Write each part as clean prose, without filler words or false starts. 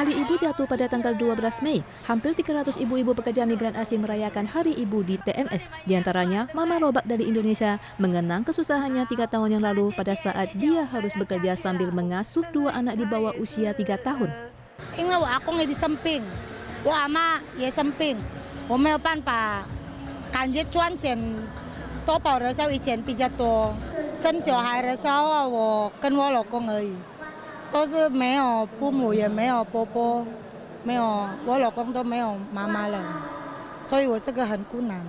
Hari Ibu jatuh pada tanggal 12 Mei. Hampir 300 ibu-ibu pekerja migran asing merayakan Hari Ibu di TMS. Di antaranya, Mama Lobak dari Indonesia mengenang kesusahannya 3 tahun yang lalu pada saat dia harus bekerja sambil mengasuh 2 anak di bawah usia 3 tahun. 因为我阿公也的生病，我阿妈也生病，我没有办法，感觉赚钱多宝的时候以前比较多，生小孩的时候我跟我老公而已。 都是没有父母，也没有婆婆，没有我老公都没有妈妈了，所以我这个很困难。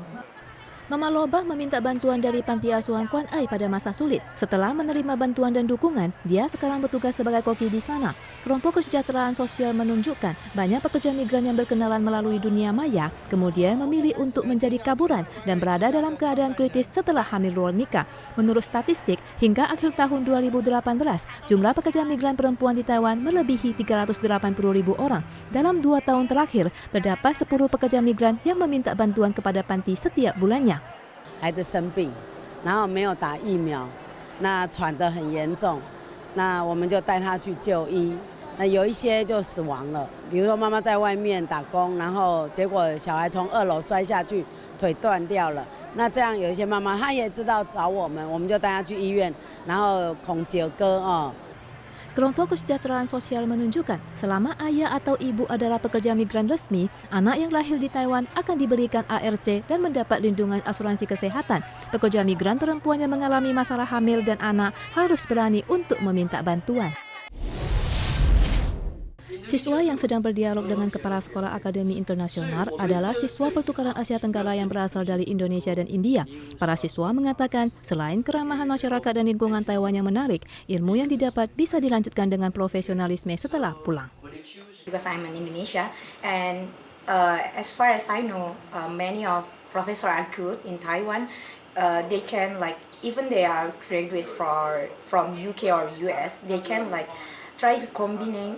Mama Lobak meminta bantuan dari Panti Asuhan Kwan Ai pada masa sulit. Setelah menerima bantuan dan dukungan, dia sekarang bertugas sebagai koki di sana. Kelompok Kesejahteraan Sosial menunjukkan banyak pekerja migran yang berkenalan melalui dunia maya, kemudian memilih untuk menjadi kaburan dan berada dalam keadaan kritis setelah hamil luar nikah. Menurut statistik, hingga akhir tahun 2018, jumlah pekerja migran perempuan di Taiwan melebihi 380.000 orang. Dalam 2 tahun terakhir, terdapat 10 pekerja migran yang meminta bantuan kepada panti setiap bulannya. 孩子生病，然后没有打疫苗，那喘得很严重，那我们就带他去就医。那有一些就死亡了，比如说妈妈在外面打工，然后结果小孩从2楼摔下去，腿断掉了。那这样有一些妈妈她也知道找我们就带她去医院，然后孔九哥哦。 Kelompok Kesejahteraan Sosial menunjukkan selama ayah atau ibu adalah pekerja migran resmi, anak yang lahir di Taiwan akan diberikan ARC dan mendapat lindungan asuransi kesehatan. Pekerja migran perempuan yang mengalami masalah hamil dan anak harus berani untuk meminta bantuan. Siswa yang sedang berdialog dengan Kepala Sekolah Akademi Internasional adalah siswa pertukaran Asia Tenggara yang berasal dari Indonesia dan India. Para siswa mengatakan selain keramahan masyarakat dan lingkungan Taiwan yang menarik, ilmu yang didapat bisa dilanjutkan dengan profesionalisme setelah pulang. Because I'm in Indonesia, and as far as I know, many of professors are good in Taiwan. They can even they are graduate from UK or US, they can try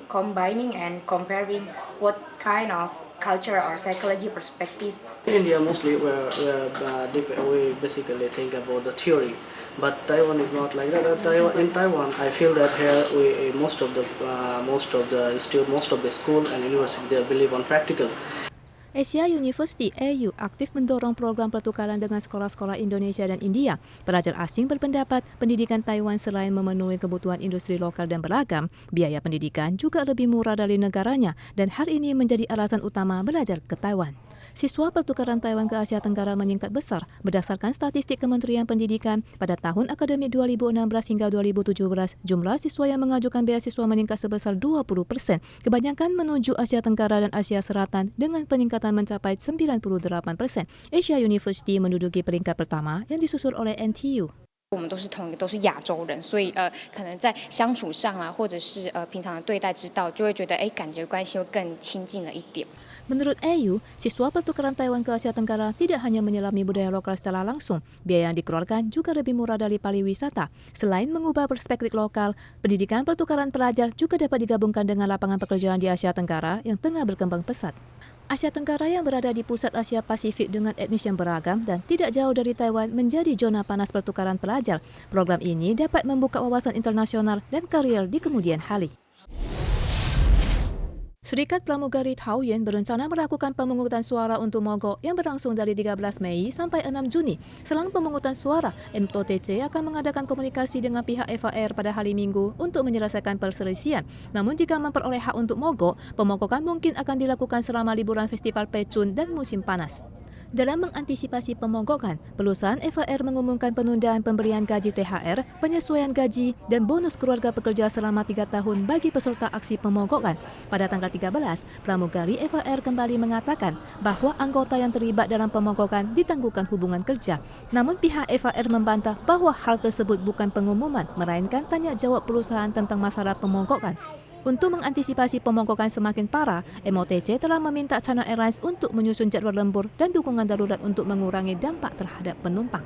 combining and comparing what kind of culture or psychology perspective. In India, mostly we basically think about the theory, but Taiwan is not like that. In Taiwan, I feel that here most of the school and university they believe on practical. Asia University (AU) aktif mendorong program pertukaran dengan sekolah-sekolah Indonesia dan India. Pelajar asing berpendapat pendidikan Taiwan selain memenuhi kebutuhan industri lokal dan beragam, biaya pendidikan juga lebih murah dari negaranya dan hal ini menjadi alasan utama belajar ke Taiwan. Siswa pertukaran Taiwan ke Asia Tenggara meningkat besar berdasarkan statistik Kementerian Pendidikan pada tahun akademik 2016 hingga 2017. Jumlah siswa yang mengajukan beasiswa meningkat sebesar 20%, kebanyakan menuju Asia Tenggara dan Asia Selatan dengan peningkatan mencapai 98%. Asia University menduduki peringkat pertama yang disusul oleh NTU. 我们都是亚洲人，所以可能在相处上啊，或者是平常的对待之道，就会觉得感觉关系会更亲近了一点。 Menurut AU, siswa pertukaran Taiwan ke Asia Tenggara tidak hanya menyelami budaya lokal secara langsung, biaya yang dikeluarkan juga lebih murah dari pariwisata. Selain mengubah perspektif lokal, pendidikan pertukaran pelajar juga dapat digabungkan dengan lapangan pekerjaan di Asia Tenggara yang tengah berkembang pesat. Asia Tenggara yang berada di pusat Asia Pasifik dengan etnis yang beragam dan tidak jauh dari Taiwan menjadi zona panas pertukaran pelajar. Program ini dapat membuka wawasan internasional dan karier di kemudian hari. Serikat Pramugari Taoyuan berencana melakukan pemungutan suara untuk mogok yang berlangsung dari 13 Mei sampai 6 Juni. Selang pemungutan suara, MTOTC akan mengadakan komunikasi dengan pihak FAR pada hari Minggu untuk menyelesaikan perselisihan. Namun jika memperoleh hak untuk mogok, pemogokan mungkin akan dilakukan selama liburan festival Pecun dan musim panas. Dalam mengantisipasi pemogokan, perusahaan FAR mengumumkan penundaan pemberian gaji THR, penyesuaian gaji, dan bonus keluarga pekerja selama 3 tahun bagi peserta aksi pemogokan. Pada tanggal 13, pramugari FAR kembali mengatakan bahwa anggota yang terlibat dalam pemogokan ditangguhkan hubungan kerja. Namun pihak FAR membantah bahwa hal tersebut bukan pengumuman, melainkan tanya jawab perusahaan tentang masalah pemogokan. Untuk mengantisipasi pemogokan semakin parah, MOTC telah meminta China Airlines untuk menyusun jadwal lembur dan dukungan darurat untuk mengurangi dampak terhadap penumpang.